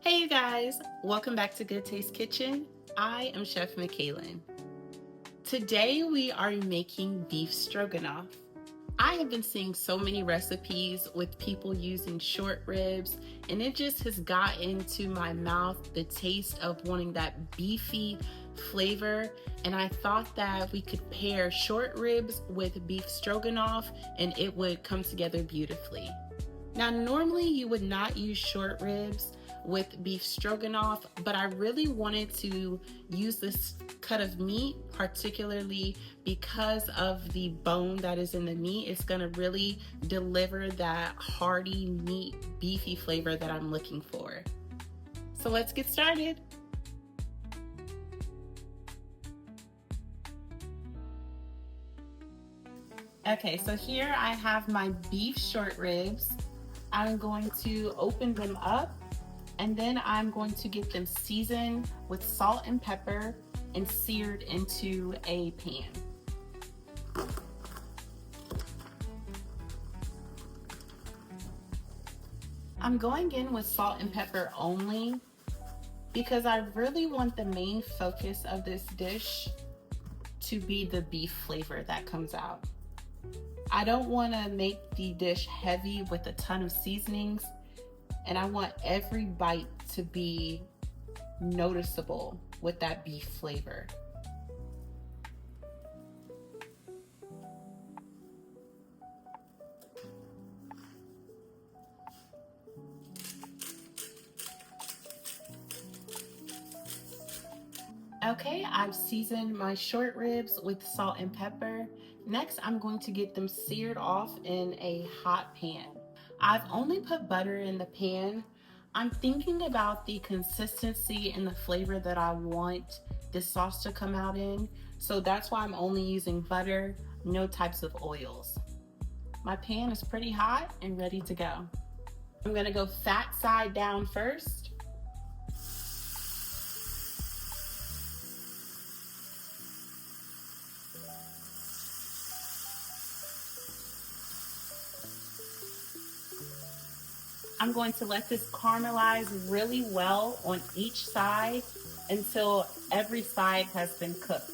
Hey you guys, welcome back to Good Taste Kitchen. I am Chef Michaelin. Today we are making beef stroganoff. I have been seeing so many recipes with people using short ribs, and it just has got into my mouth the taste of wanting that beefy flavor. And I thought that we could pair short ribs with beef stroganoff and it would come together beautifully. Now, normally you would not use short ribs with beef stroganoff, but I really wanted to use this cut of meat, particularly because of the bone that is in the meat. It's gonna really deliver that hearty, meat, beefy flavor that I'm looking for. So let's get started. Okay, so here I have my beef short ribs. I'm going to open them up and then I'm going to get them seasoned with salt and pepper and seared into a pan. I'm going in with salt and pepper only because I really want the main focus of this dish to be the beef flavor that comes out. I don't want to make the dish heavy with a ton of seasonings, and I want every bite to be noticeable with that beef flavor. Okay, I've seasoned my short ribs with salt and pepper. Next, I'm going to get them seared off in a hot pan. I've only put butter in the pan. I'm thinking about the consistency and the flavor that I want this sauce to come out in. So that's why I'm only using butter, no types of oils. My pan is pretty hot and ready to go. I'm gonna go fat side down first. I'm going to let this caramelize really well on each side until every side has been cooked.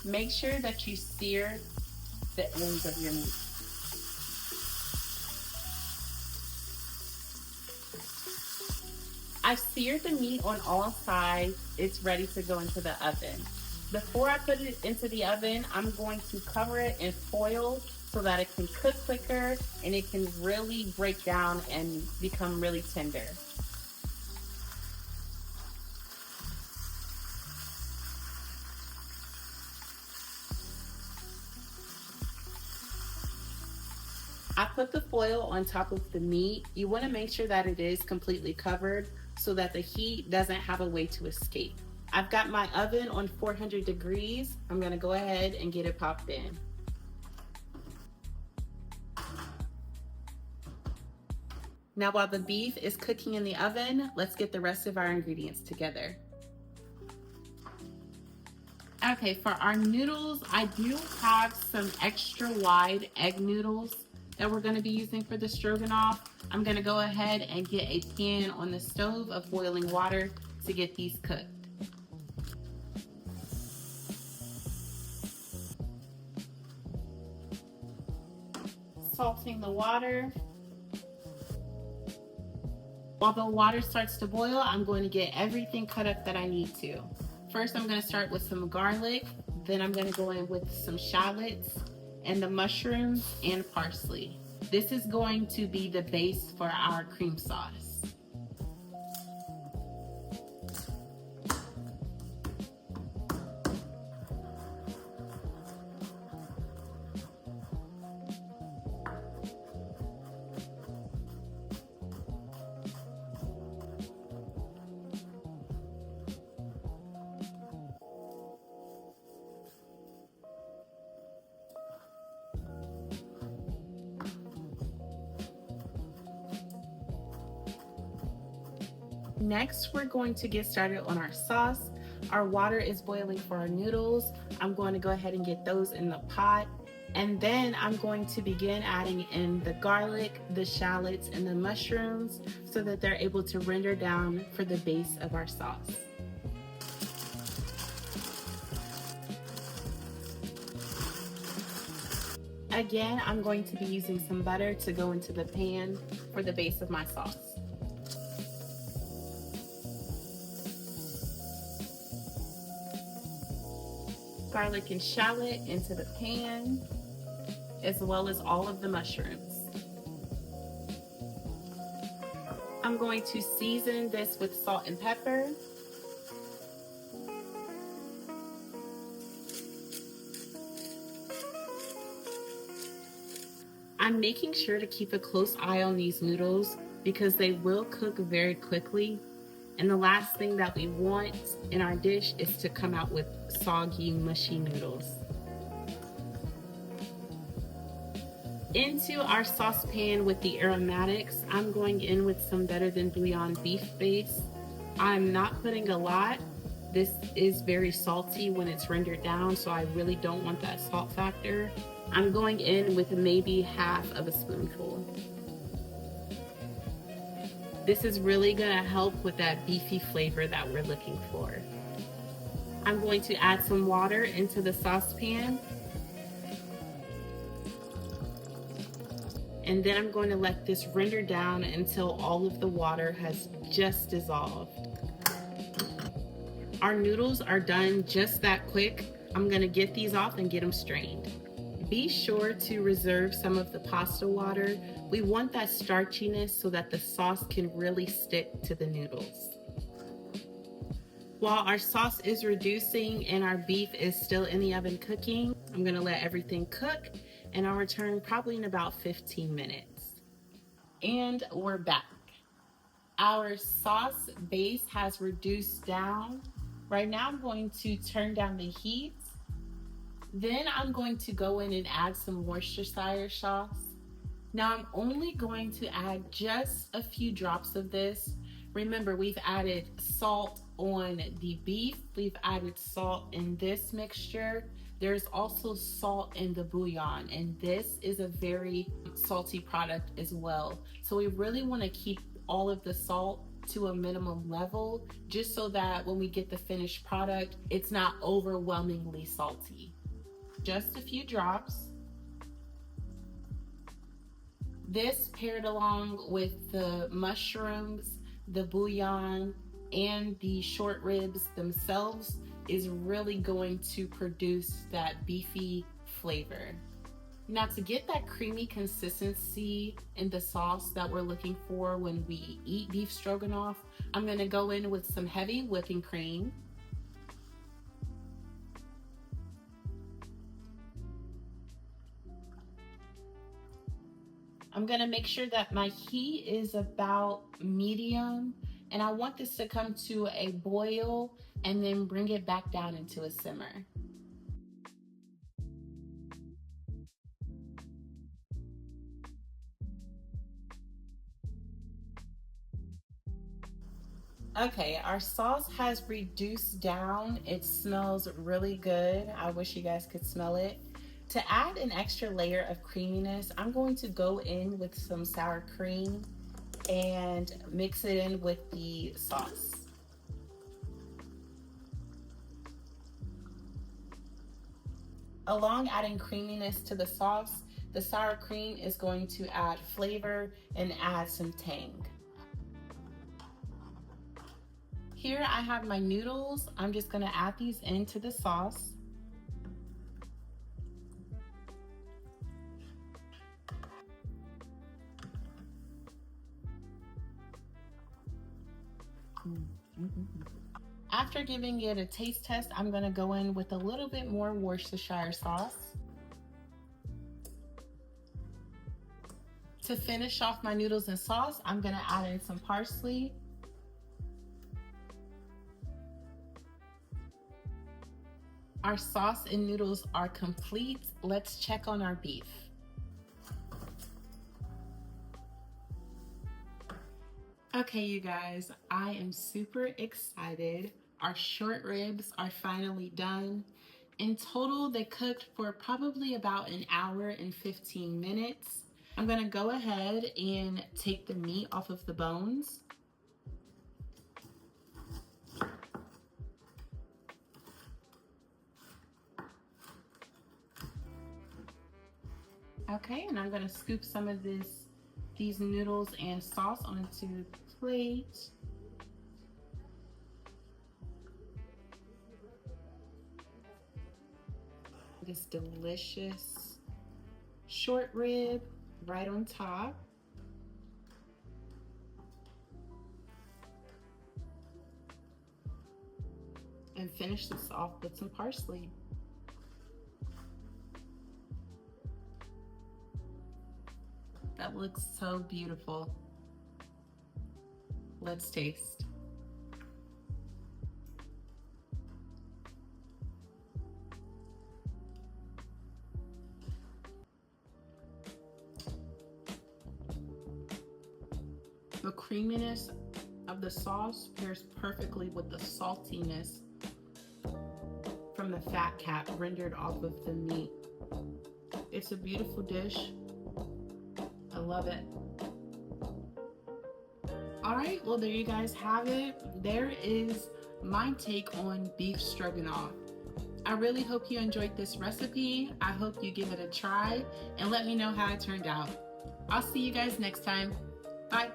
Make sure that you sear the ends of your meat. I've seared the meat on all sides. It's ready to go into the oven. Before I put it into the oven, I'm going to cover it in foil so that it can cook quicker and it can really break down and become really tender. I put the foil on top of the meat. You want to make sure that it is completely covered so that the heat doesn't have a way to escape. I've got my oven on 400 degrees. I'm going to go ahead and get it popped in. Now while the beef is cooking in the oven, let's get the rest of our ingredients together. Okay, for our noodles, I do have some extra wide egg noodles that we're going to be using for the stroganoff. I'm going to go ahead and get a pan on the stove of boiling water to get these cooked. Salting the water. While the water starts to boil, I'm going to get everything cut up that I need to. First, I'm going to start with some garlic. Then I'm going to go in with some shallots and the mushrooms and parsley. This is going to be the base for our cream sauce. Next, we're going to get started on our sauce. Our water is boiling for our noodles. I'm going to go ahead and get those in the pot. And then I'm going to begin adding in the garlic, the shallots, and the mushrooms so that they're able to render down for the base of our sauce. Again, I'm going to be using some butter to go into the pan for the base of my sauce. Garlic and shallot into the pan, as well as all of the mushrooms. I'm going to season this with salt and pepper. I'm making sure to keep a close eye on these noodles because they will cook very quickly. And the last thing that we want in our dish is to come out with soggy, mushy noodles. Into our saucepan with the aromatics, I'm going in with some Better Than Bouillon beef base. I'm not putting a lot. This is very salty when it's rendered down, so I really don't want that salt factor. I'm going in with maybe half of a spoonful. This is really gonna help with that beefy flavor that we're looking for. I'm going to add some water into the saucepan. And then I'm going to let this render down until all of the water has just dissolved. Our noodles are done just that quick. I'm gonna get these off and get them strained. Be sure to reserve some of the pasta water. We want that starchiness so that the sauce can really stick to the noodles. While our sauce is reducing and our beef is still in the oven cooking, I'm gonna let everything cook and I'll return probably in about 15 minutes. And we're back. Our sauce base has reduced down. Right now I'm going to turn down the heat. Then I'm going to go in and add some Worcestershire sauce. Now I'm only going to add just a few drops of this. Remember, we've added salt on the beef. We've added salt in this mixture. There's also salt in the bouillon, and this is a very salty product as well. So we really want to keep all of the salt to a minimum level, just so that when we get the finished product, it's not overwhelmingly salty. Just a few drops. This paired along with the mushrooms, the bouillon, and the short ribs themselves is really going to produce that beefy flavor. Now, to get that creamy consistency in the sauce that we're looking for when we eat beef stroganoff, I'm gonna go in with some heavy whipping cream. I'm gonna make sure that my heat is about medium, and I want this to come to a boil and then bring it back down into a simmer. Okay, our sauce has reduced down. It smells really good. I wish you guys could smell it. To add an extra layer of creaminess, I'm going to go in with some sour cream and mix it in with the sauce. Along adding creaminess to the sauce, the sour cream is going to add flavor and add some tang. Here I have my noodles. I'm just gonna add these into the sauce. After giving it a taste test, I'm gonna go in with a little bit more Worcestershire sauce. To finish off my noodles and sauce, I'm gonna add in some parsley. Our sauce and noodles are complete. Let's check on our beef. Okay, you guys, I am super excited. Our short ribs are finally done. In total, they cooked for probably about an hour and 15 minutes. I'm gonna go ahead and take the meat off of the bones. Okay, and I'm gonna scoop some of these noodles and sauce onto the plate. This delicious short rib right on top. And finish this off with some parsley. That looks so beautiful. Let's taste. The creaminess of the sauce pairs perfectly with the saltiness from the fat cap rendered off of the meat. It's a beautiful dish. I love it. All right, well, there you guys have it. There is my take on beef stroganoff. I really hope you enjoyed this recipe. I hope you give it a try and let me know how it turned out. I'll see you guys next time. Bye.